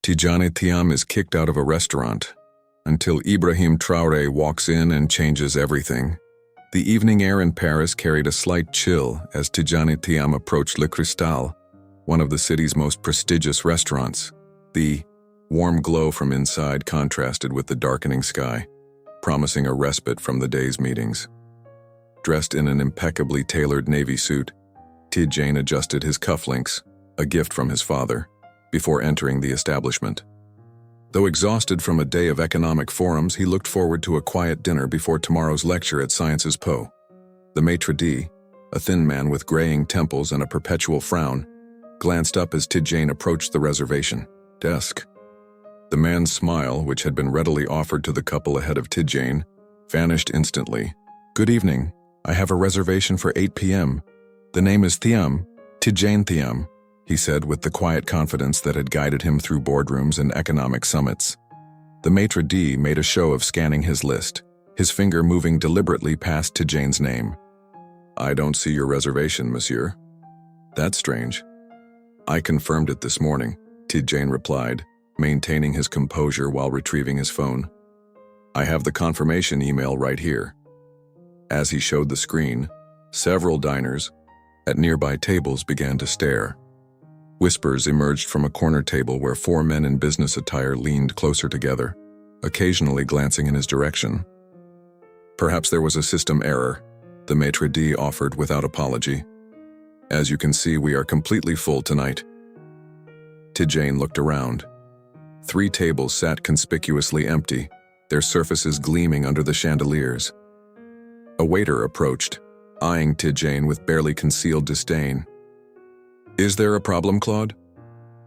Tidjane Thiam is kicked out of a restaurant until Ibrahim Traoré walks in and changes everything. The evening air in Paris carried a slight chill as Tidjane Thiam approached Le Cristal, one of the city's most prestigious restaurants. The warm glow from inside contrasted with the darkening sky, promising a respite from the day's meetings. Dressed in an impeccably tailored navy suit, Tidjane adjusted his cufflinks, a gift from his father, before entering the establishment. Though exhausted from a day of economic forums, he looked forward to a quiet dinner before tomorrow's lecture at Sciences Po. The maitre d', a thin man with graying temples and a perpetual frown, glanced up as Tidjane approached the reservation desk. The man's smile, which had been readily offered to the couple ahead of Tidjane, vanished instantly. "Good evening. I have a reservation for 8 p.m. The name is Thiam, Tidjane Thiam," he said with the quiet confidence that had guided him through boardrooms and economic summits. The maitre d' made a show of scanning his list, his finger moving deliberately past Tidjane's name. "I don't see your reservation, monsieur." "That's strange." "I confirmed it this morning," Tidjane replied, maintaining his composure while retrieving his phone. "I have the confirmation email right here." As he showed the screen, several diners at nearby tables began to stare. Whispers emerged from a corner table where 4 men in business attire leaned closer together, occasionally glancing in his direction. "Perhaps there was a system error," the maitre d' offered without apology. "As you can see, we are completely full tonight." Tidjane looked around. 3 tables sat conspicuously empty, their surfaces gleaming under the chandeliers. A waiter approached, eyeing Tidjane with barely concealed disdain. "Is there a problem, Claude?"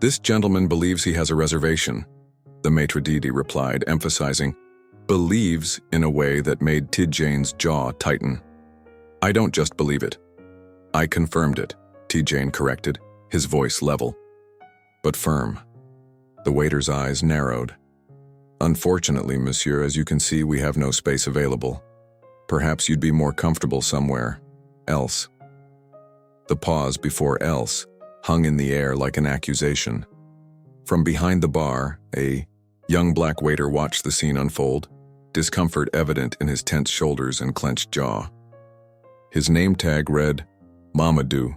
"This gentleman believes he has a reservation," the maitre d' replied, emphasizing "believes" in a way that made Tidjane's jaw tighten. "I don't just believe it. I confirmed it," Tidjane corrected, his voice level, but firm. The waiter's eyes narrowed. "Unfortunately, monsieur, as you can see, we have no space available. Perhaps you'd be more comfortable somewhere else." The pause before "else" hung in the air like an accusation. From behind the bar, a young black waiter watched the scene unfold, discomfort evident in his tense shoulders and clenched jaw. His name tag read, Mamadou.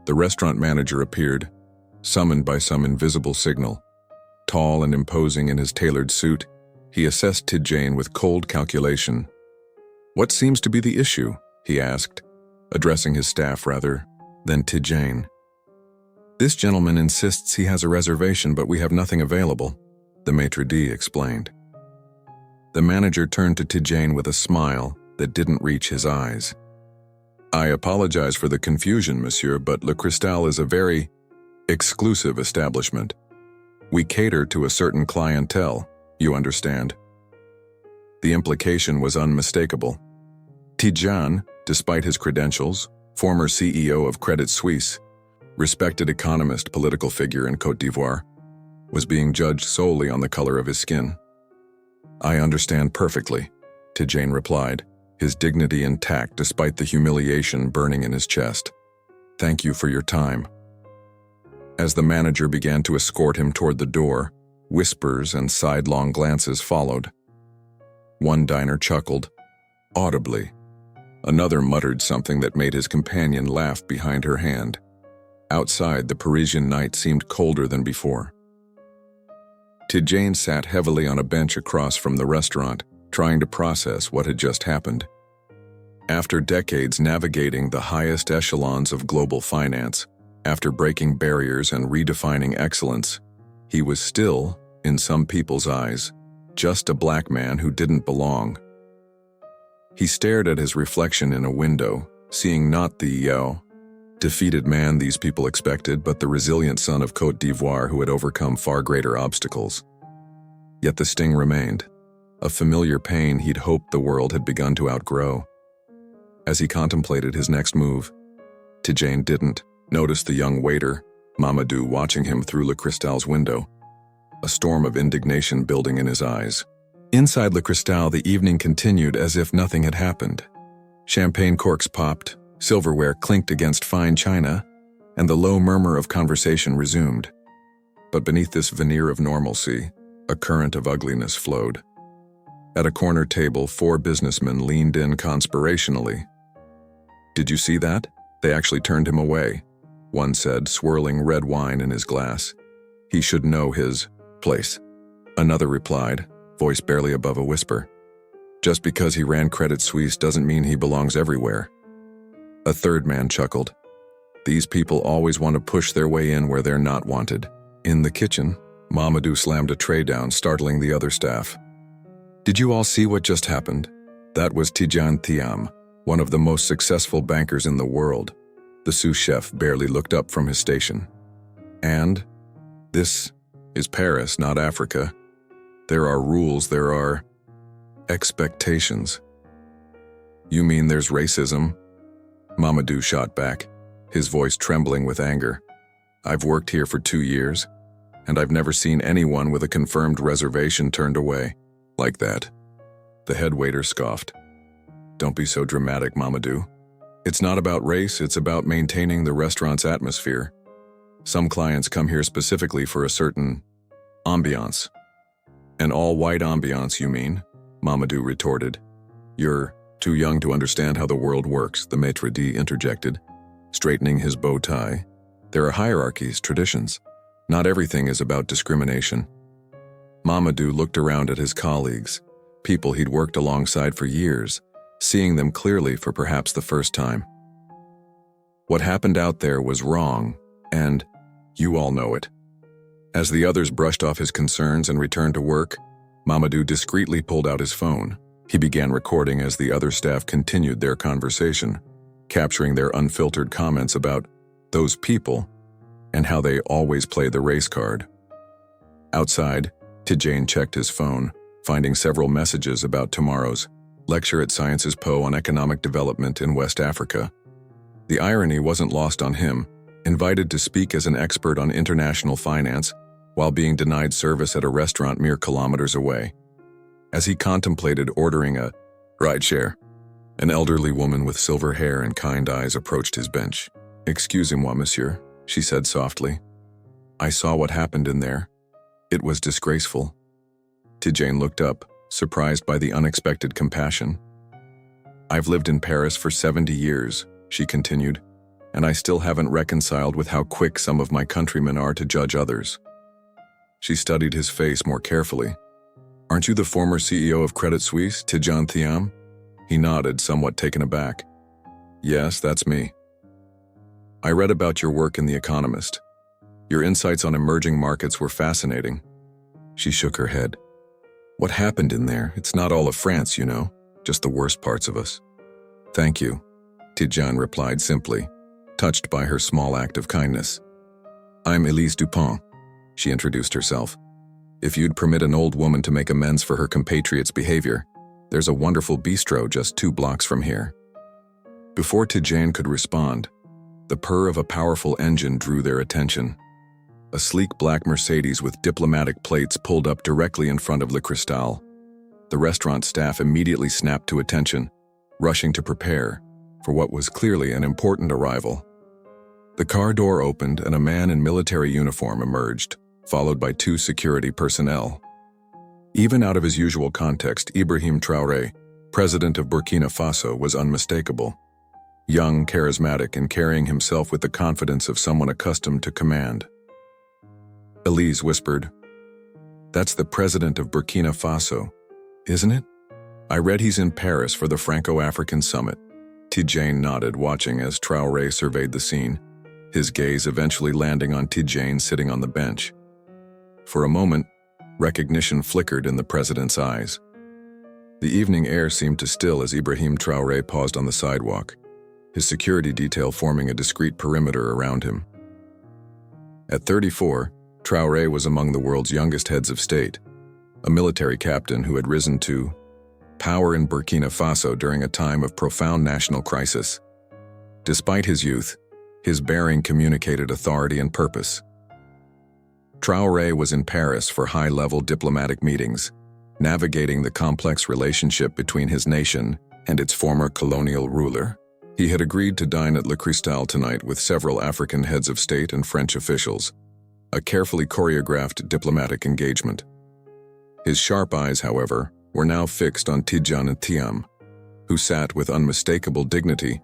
The restaurant manager appeared, summoned by some invisible signal. Tall and imposing in his tailored suit, he assessed Tidjane with cold calculation. "What seems to be the issue?" he asked, addressing his staff rather than Tidjane. "This gentleman insists he has a reservation, but we have nothing available," the maitre d' explained. The manager turned to Tidjane with a smile that didn't reach his eyes. "I apologize for the confusion, monsieur, but Le Cristal is a very exclusive establishment. We cater to a certain clientele, you understand." The implication was unmistakable. Tidjane, despite his credentials, former CEO of Credit Suisse, respected economist, political figure in Côte d'Ivoire, was being judged solely on the color of his skin. "I understand perfectly," Tidjane replied, his dignity intact despite the humiliation burning in his chest. "Thank you for your time." As the manager began to escort him toward the door, whispers and sidelong glances followed. One diner chuckled, audibly. Another muttered something that made his companion laugh behind her hand. Outside, the Parisian night seemed colder than before. Tidjane sat heavily on a bench across from the restaurant, trying to process what had just happened. After decades navigating the highest echelons of global finance, after breaking barriers and redefining excellence, he was still, in some people's eyes, just a black man who didn't belong. He stared at his reflection in a window, seeing not the defeated man these people expected, but the resilient son of Côte d'Ivoire who had overcome far greater obstacles. Yet the sting remained, a familiar pain he'd hoped the world had begun to outgrow. As he contemplated his next move, Tidjane didn't notice the young waiter, Mamadou, watching him through Le Cristal's window, a storm of indignation building in his eyes. Inside Le Cristal, the evening continued as if nothing had happened. Champagne corks popped, silverware clinked against fine china, and the low murmur of conversation resumed. But beneath this veneer of normalcy, a current of ugliness flowed. At a corner table, 4 businessmen leaned in conspirationally. "Did you see that? They actually turned him away," one said, swirling red wine in his glass. "He should know his place." Another replied, voice barely above a whisper, "Just because he ran Credit Suisse doesn't mean he belongs everywhere." A third man chuckled. "These people always want to push their way in where they're not wanted." In the kitchen, Mamadou slammed a tray down, startling the other staff. "Did you all see what just happened? That was Tidjane Thiam, one of the most successful bankers in the world." The sous chef barely looked up from his station. "And? This is Paris, not Africa. There are rules, there are expectations." "You mean there's racism?" Mamadou shot back, his voice trembling with anger. "I've worked here for 2 years, and I've never seen anyone with a confirmed reservation turned away like that." The head waiter scoffed. "Don't be so dramatic, Mamadou. It's not about race, it's about maintaining the restaurant's atmosphere. Some clients come here specifically for a certain ambiance." "An all-white ambiance, you mean?" Mamadou retorted. "You're too young to understand how the world works," the maitre d' interjected, straightening his bow tie. "There are hierarchies, traditions. Not everything is about discrimination." Mamadou looked around at his colleagues, people he'd worked alongside for years, seeing them clearly for perhaps the first time. What happened out there was wrong, and you all know it. As the others brushed off his concerns and returned to work, Mamadou discreetly pulled out his phone. He began recording as the other staff continued their conversation, capturing their unfiltered comments about those people and how they always play the race card. Outside, Tidjane checked his phone, finding several messages about tomorrow's lecture at Sciences Po on economic development in West Africa. The irony wasn't lost on him, invited to speak as an expert on international finance while being denied service at a restaurant mere kilometers away. As he contemplated ordering a rideshare, an elderly woman with silver hair and kind eyes approached his bench. "Excusez-moi, monsieur," she said softly. "I saw what happened in there. It was disgraceful." Tidjane looked up, surprised by the unexpected compassion. "I've lived in Paris for 70 years, she continued, "and I still haven't reconciled with how quick some of my countrymen are to judge others." She studied his face more carefully. "Aren't you the former CEO of Credit Suisse, Tidjane Thiam?" He nodded, somewhat taken aback. "Yes, that's me. I read about your work in The Economist. Your insights on emerging markets were fascinating." She shook her head. "What happened in there? It's not all of France, you know, just the worst parts of us." "Thank you," Tidjane replied simply, touched by her small act of kindness. "I'm Elise Dupont," she introduced herself. "If you'd permit an old woman to make amends for her compatriot's behavior, there's a wonderful bistro just 2 blocks from here." Before Tidjane could respond, the purr of a powerful engine drew their attention. A sleek black Mercedes with diplomatic plates pulled up directly in front of Le Cristal. The restaurant staff immediately snapped to attention, rushing to prepare for what was clearly an important arrival. The car door opened and a man in military uniform emerged, followed by 2 security personnel. Even out of his usual context, Ibrahim Traoré, president of Burkina Faso, was unmistakable. Young, charismatic, and carrying himself with the confidence of someone accustomed to command. Elise whispered, "That's the president of Burkina Faso, isn't it? I read he's in Paris for the Franco-African summit." Tidjane nodded, watching as Traoré surveyed the scene, his gaze eventually landing on Tidjane sitting on the bench. For a moment, recognition flickered in the president's eyes. The evening air seemed to still as Ibrahim Traoré paused on the sidewalk, his security detail forming a discreet perimeter around him. At 34, Traoré was among the world's youngest heads of state, a military captain who had risen to power in Burkina Faso during a time of profound national crisis. Despite his youth, his bearing communicated authority and purpose. Traoré was in Paris for high-level diplomatic meetings, navigating the complex relationship between his nation and its former colonial ruler. He had agreed to dine at Le Cristal tonight with several African heads of state and French officials, a carefully choreographed diplomatic engagement. His sharp eyes, however, were now fixed on Tidjane Thiam, who sat with unmistakable dignity,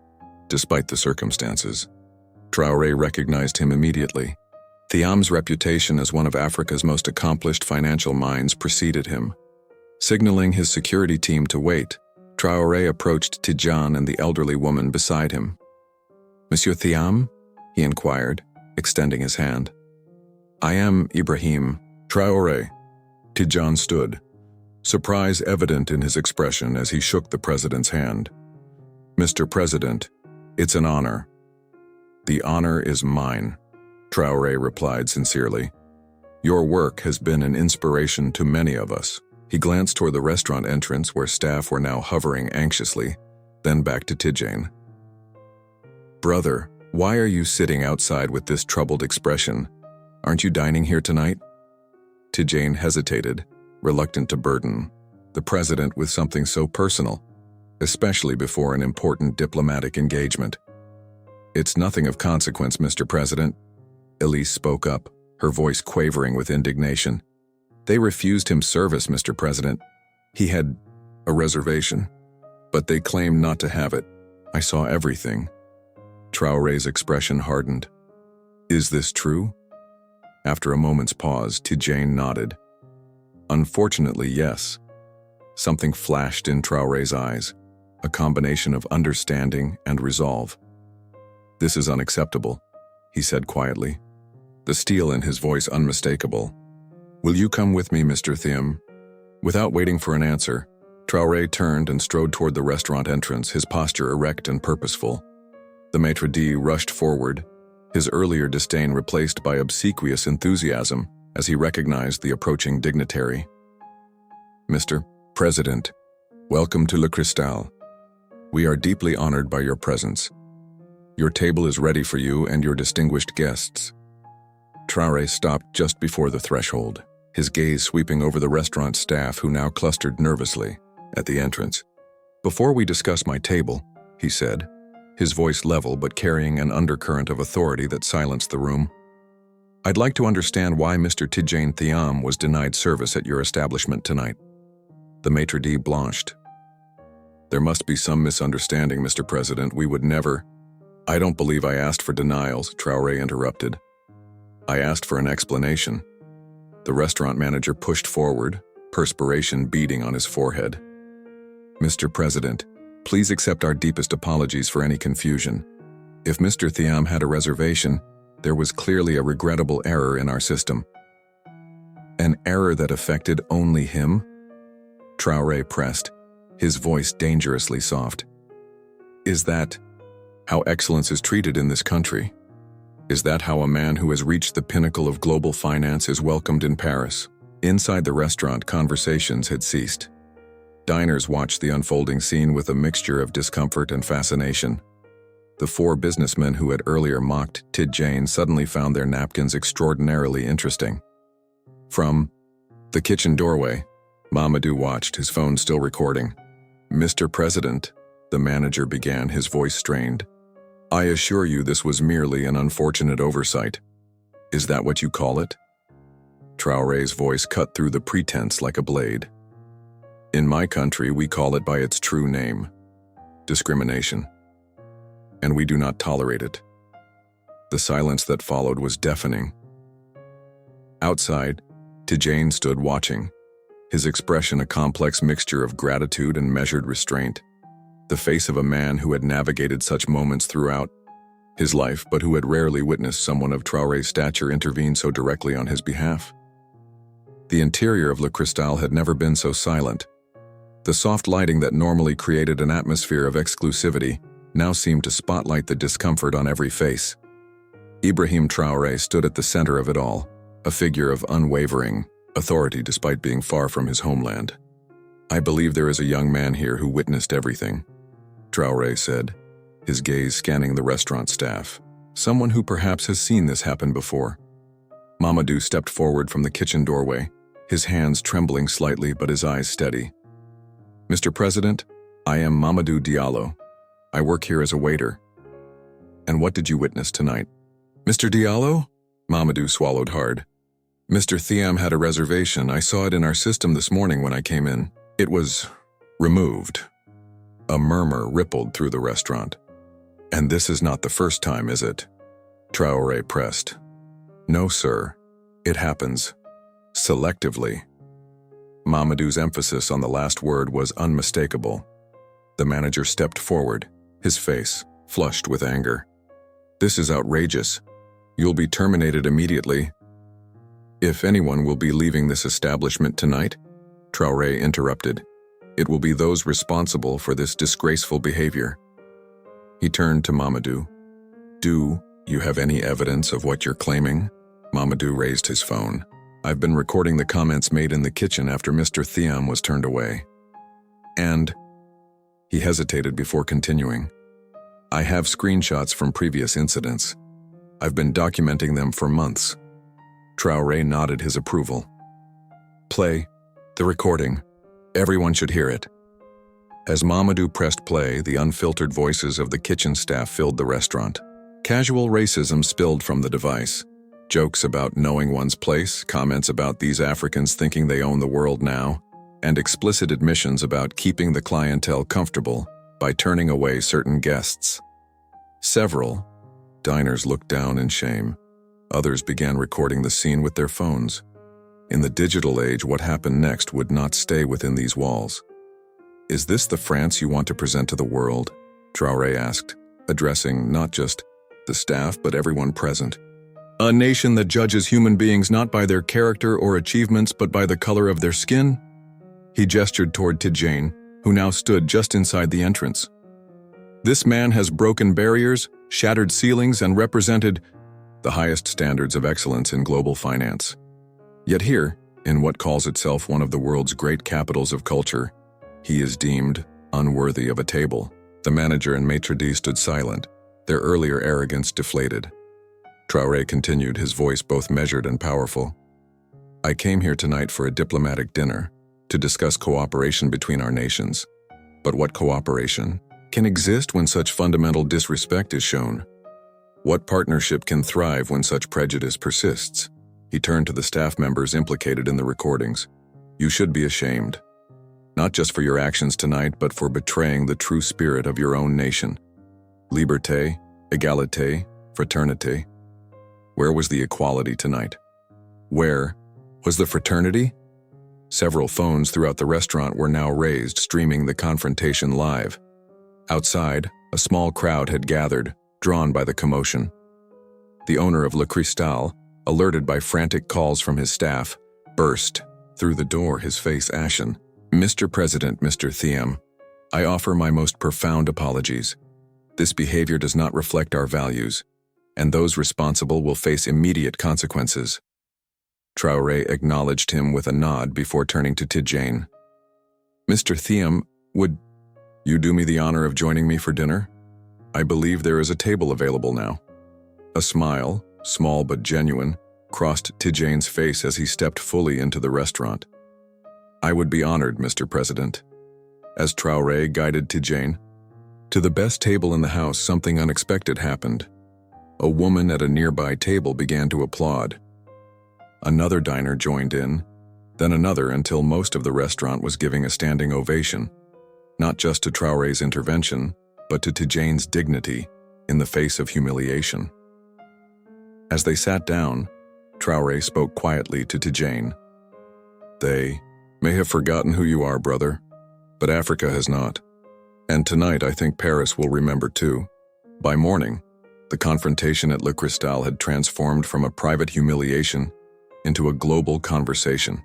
despite the circumstances. Traoré recognized him immediately. Thiam's reputation as one of Africa's most accomplished financial minds preceded him. Signaling his security team to wait, Traoré approached Tidjane and the elderly woman beside him. "Monsieur Thiam?" he inquired, extending his hand. "I am Ibrahim Traoré." Tidjane stood, surprise evident in his expression as he shook the president's hand. "Mr. President, it's an honor." "The honor is mine," Traoré replied sincerely. "Your work has been an inspiration to many of us." He glanced toward the restaurant entrance where staff were now hovering anxiously, then back to Tidjane. "Brother, why are you sitting outside with this troubled expression? Aren't you dining here tonight?" Tidjane hesitated, reluctant to burden the president with something so personal, especially before an important diplomatic engagement. "It's nothing of consequence, Mr. President," Elise spoke up, her voice quavering with indignation. "They refused him service, Mr. President. He had a reservation, but they claimed not to have it. I saw everything." Traoré's expression hardened. "Is this true?" After a moment's pause, Tidjane nodded. "Unfortunately, yes." Something flashed in Traoré's eyes, a combination of understanding and resolve. "This is unacceptable," he said quietly, the steel in his voice unmistakable. "Will you come with me, Mr. Thiam?" Without waiting for an answer, Traoré turned and strode toward the restaurant entrance, his posture erect and purposeful. The maitre d' rushed forward, his earlier disdain replaced by obsequious enthusiasm as he recognized the approaching dignitary. "Mr. President, welcome to Le Cristal. We are deeply honored by your presence. Your table is ready for you and your distinguished guests." Traoré stopped just before the threshold, his gaze sweeping over the restaurant staff who now clustered nervously at the entrance. "Before we discuss my table," he said, his voice level but carrying an undercurrent of authority that silenced the room, "I'd like to understand why Mr. Tidjane Thiam was denied service at your establishment tonight." The maitre d' blanched. "There must be some misunderstanding, Mr. President. We would never—" "I don't believe I asked for denials," Traoré interrupted. "I asked for an explanation." The restaurant manager pushed forward, perspiration beading on his forehead. "Mr. President, please accept our deepest apologies for any confusion. If Mr. Thiam had a reservation, there was clearly a regrettable error in our system." "An error that affected only him?" Traoré pressed, his voice dangerously soft. "Is that how excellence is treated in this country? Is that how a man who has reached the pinnacle of global finance is welcomed in Paris?" Inside the restaurant, conversations had ceased. Diners watched the unfolding scene with a mixture of discomfort and fascination. The four businessmen who had earlier mocked Tidjane suddenly found their napkins extraordinarily interesting. From the kitchen doorway, Mamadou watched, his phone still recording. "Mr. President," the manager began, his voice strained, "I assure you this was merely an unfortunate oversight." "Is that what you call it?" Traoré's voice cut through the pretense like a blade. "In my country, we call it by its true name: discrimination. And we do not tolerate it." The silence that followed was deafening. Outside, Tidjane stood watching, his expression a complex mixture of gratitude and measured restraint, the face of a man who had navigated such moments throughout his life but who had rarely witnessed someone of Traoré's stature intervene so directly on his behalf. The interior of Le Cristal had never been so silent. The soft lighting that normally created an atmosphere of exclusivity now seemed to spotlight the discomfort on every face. Ibrahim Traoré stood at the center of it all, a figure of unwavering authority despite being far from his homeland. "I believe there is a young man here who witnessed everything," Traoré said, his gaze scanning the restaurant staff. "Someone who perhaps has seen this happen before." Mamadou stepped forward from the kitchen doorway, his hands trembling slightly but his eyes steady. "Mr. President, I am Mamadou Diallo. I work here as a waiter." "And what did you witness tonight?" "Mr. Diallo?" Mamadou swallowed hard. Mr. Thiam had a reservation. I saw it in our system this morning when I came in. It was removed. A murmur rippled through the restaurant. And this is not the first time, is it? Traoré pressed. No, sir. It happens. Selectively. Mamadou's emphasis on the last word was unmistakable. The manager stepped forward, his face flushed with anger. This is outrageous. You'll be terminated immediately. If anyone will be leaving this establishment tonight, Traoré interrupted, it will be those responsible for this disgraceful behavior. He turned to Mamadou. Do you have any evidence of what you're claiming? Mamadou raised his phone. I've been recording the comments made in the kitchen after Mr. Thiam was turned away. And he hesitated before continuing. I have screenshots from previous incidents. I've been documenting them for months. Traoré nodded his approval. Play the recording. Everyone should hear it. As Mamadou pressed play, the unfiltered voices of the kitchen staff filled the restaurant. Casual racism spilled from the device. Jokes about knowing one's place, comments about these Africans thinking they own the world now, and explicit admissions about keeping the clientele comfortable by turning away certain guests. Several diners looked down in shame. Others began recording the scene with their phones. In the digital age, what happened next would not stay within these walls. Is this the France you want to present to the world? Traoré asked, addressing not just the staff but everyone present. A nation that judges human beings not by their character or achievements but by the color of their skin? He gestured toward Tidjane, who now stood just inside the entrance. This man has broken barriers, shattered ceilings, and represented the highest standards of excellence in global finance. Yet here, in what calls itself one of the world's great capitals of culture, he is deemed unworthy of a table. The manager and maitre d' stood silent, their earlier arrogance deflated. Traoré continued, his voice both measured and powerful. I came here tonight for a diplomatic dinner, to discuss cooperation between our nations. But what cooperation can exist when such fundamental disrespect is shown? What partnership can thrive when such prejudice persists? He turned to the staff members implicated in the recordings. You should be ashamed. Not just for your actions tonight, but for betraying the true spirit of your own nation. Liberté, égalité, fraternité. Where was the equality tonight? Where was the fraternity? Several phones throughout the restaurant were now raised, streaming the confrontation live. Outside, a small crowd had gathered, drawn by the commotion. The owner of Le Cristal, alerted by frantic calls from his staff, burst through the door, his face ashen. Mr. President, Mr. Thiam, I offer my most profound apologies. This behavior does not reflect our values, and those responsible will face immediate consequences. Traoré acknowledged him with a nod before turning to Tidjane. Mr. Thiam, would you do me the honor of joining me for dinner? I believe there is a table available now. A smile, small but genuine, crossed Tidjane's face as he stepped fully into the restaurant. I would be honored, Mr. President. As Traoré guided Tidjane to the best table in the house, something unexpected happened. A woman at a nearby table began to applaud. Another diner joined in, then another, until most of the restaurant was giving a standing ovation, not just to Traoré's intervention, but to Tidjane's dignity in the face of humiliation. As they sat down, Traoré spoke quietly to Tidjane. They may have forgotten who you are, brother, but Africa has not. And tonight I think Paris will remember too. By morning, the confrontation at Le Cristal had transformed from a private humiliation into a global conversation.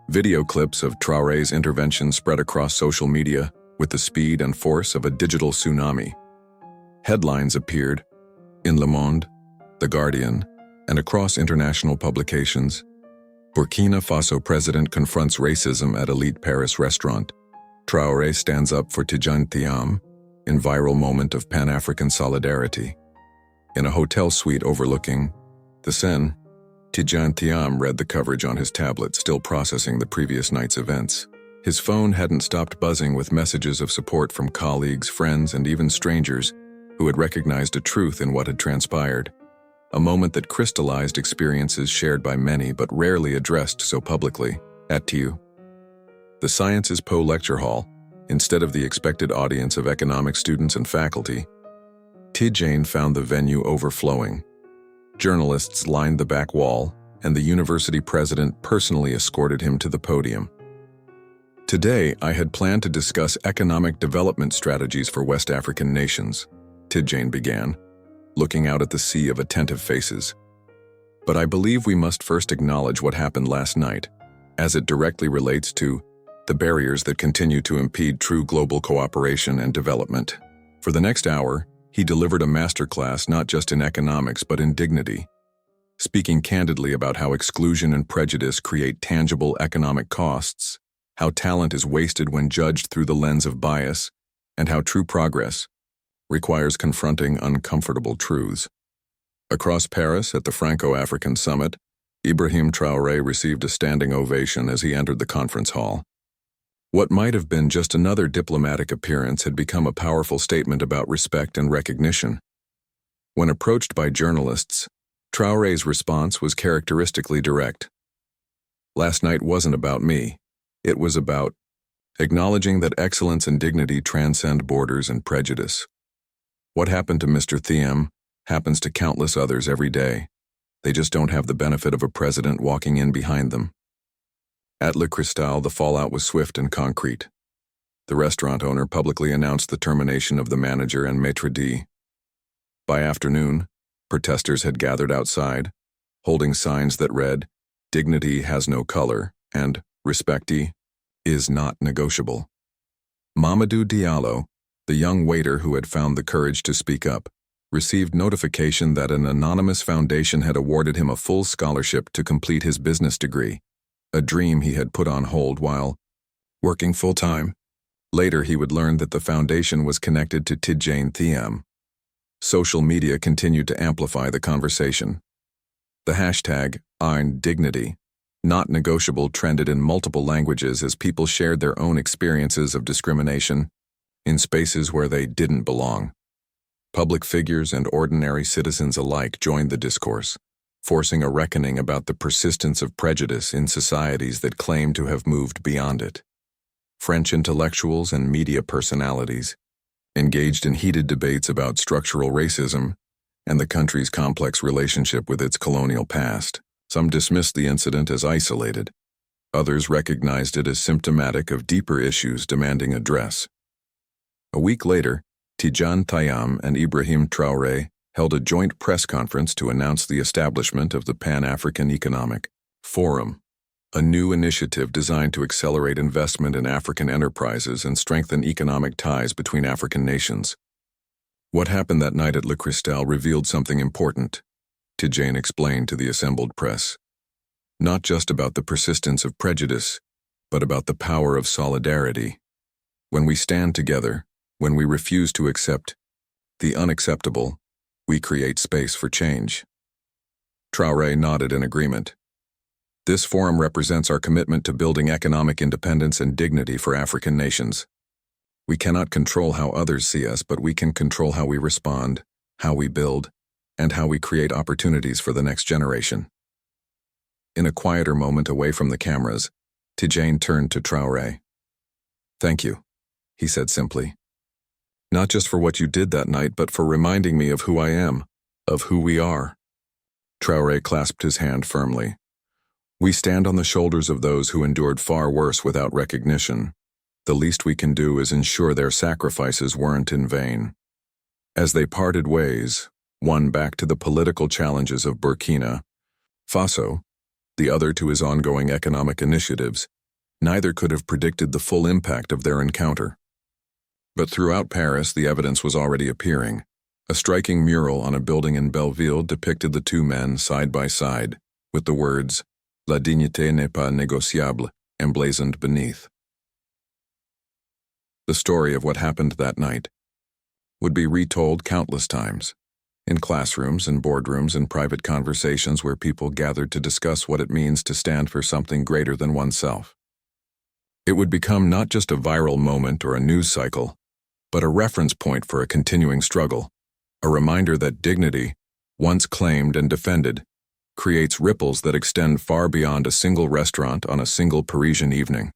Video clips of Traoré's intervention spread across social media with the speed and force of a digital tsunami. Headlines appeared in Le Monde, The Guardian, and across international publications. Burkina Faso president confronts racism at elite Paris restaurant. Traoré stands up for Tidjane Thiam in viral moment of Pan-African solidarity. In a hotel suite overlooking the Seine, Tidjane Thiam read the coverage on his tablet, still processing the previous night's events. His phone hadn't stopped buzzing with messages of support from colleagues, friends, and even strangers who had recognized a truth in what had transpired. a moment that crystallized experiences shared by many but rarely addressed so publicly. At TU, the Sciences Po lecture hall, instead of the expected audience of economics students and faculty, Tidjane found the venue overflowing. Journalists lined the back wall, and the university president personally escorted him to the podium. Today, I had planned to discuss economic development strategies for West African nations, Tidjane began, looking out at the sea of attentive faces. But I believe we must first acknowledge what happened last night, as it directly relates to the barriers that continue to impede true global cooperation and development. For the next hour, he delivered a masterclass not just in economics but in dignity, speaking candidly about how exclusion and prejudice create tangible economic costs, how talent is wasted when judged through the lens of bias, and how true progress requires confronting uncomfortable truths. Across Paris at the Franco-African Summit, Ibrahim Traoré received a standing ovation as he entered the conference hall. What might have been just another diplomatic appearance had become a powerful statement about respect and recognition. When approached by journalists, Traoré's response was characteristically direct. Last night wasn't about me. It was about acknowledging that excellence and dignity transcend borders and prejudice. What happened to Mr. Thiam happens to countless others every day. They just don't have the benefit of a president walking in behind them. At Le Cristal, the fallout was swift and concrete. The restaurant owner publicly announced the termination of the manager and maitre d'. By afternoon, protesters had gathered outside, holding signs that read, "Dignity has no color," and "Respecti is not negotiable." Mamadou Diallo, the young waiter who had found the courage to speak up, received notification that an anonymous foundation had awarded him a full scholarship to complete his business degree, a dream he had put on hold while working full-time. Later, he would learn that the foundation was connected to Tidjane Thiam. Social media continued to amplify the conversation. The hashtag #InDignity, not negotiable, trended in multiple languages as people shared their own experiences of discrimination in spaces where they didn't belong. Public figures and ordinary citizens alike joined the discourse, forcing a reckoning about the persistence of prejudice in societies that claim to have moved beyond it. French intellectuals and media personalities engaged in heated debates about structural racism and the country's complex relationship with its colonial past. Some dismissed the incident as isolated. Others recognized it as symptomatic of deeper issues demanding address. A week later, Tidjane Thiam and Ibrahim Traoré held a joint press conference to announce the establishment of the Pan-African Economic Forum, a new initiative designed to accelerate investment in African enterprises and strengthen economic ties between African nations. What happened that night at Le Cristal revealed something important, Tidjane explained to the assembled press. Not just about the persistence of prejudice, but about the power of solidarity. When we stand together, when we refuse to accept the unacceptable, we create space for change. Traoré nodded in agreement. This forum represents our commitment to building economic independence and dignity for African nations. We cannot control how others see us, but we can control how we respond, how we build, and how we create opportunities for the next generation. In a quieter moment away from the cameras, Tidjane turned to Traoré. "Thank you," he said simply. "Not just for what you did that night, but for reminding me of who I am, of who we are." Traoré clasped his hand firmly. "We stand on the shoulders of those who endured far worse without recognition. The least we can do is ensure their sacrifices weren't in vain." As they parted ways, one back to the political challenges of Burkina Faso, the other to his ongoing economic initiatives, neither could have predicted the full impact of their encounter. But throughout Paris, the evidence was already appearing. A striking mural on a building in Belleville depicted the two men side by side, with the words, "La dignité n'est pas négociable," emblazoned beneath. The story of what happened that night would be retold countless times, in classrooms and boardrooms and private conversations where people gathered to discuss what it means to stand for something greater than oneself. It would become not just a viral moment or a news cycle, but a reference point for a continuing struggle, a reminder that dignity, once claimed and defended, creates ripples that extend far beyond a single restaurant on a single Parisian evening.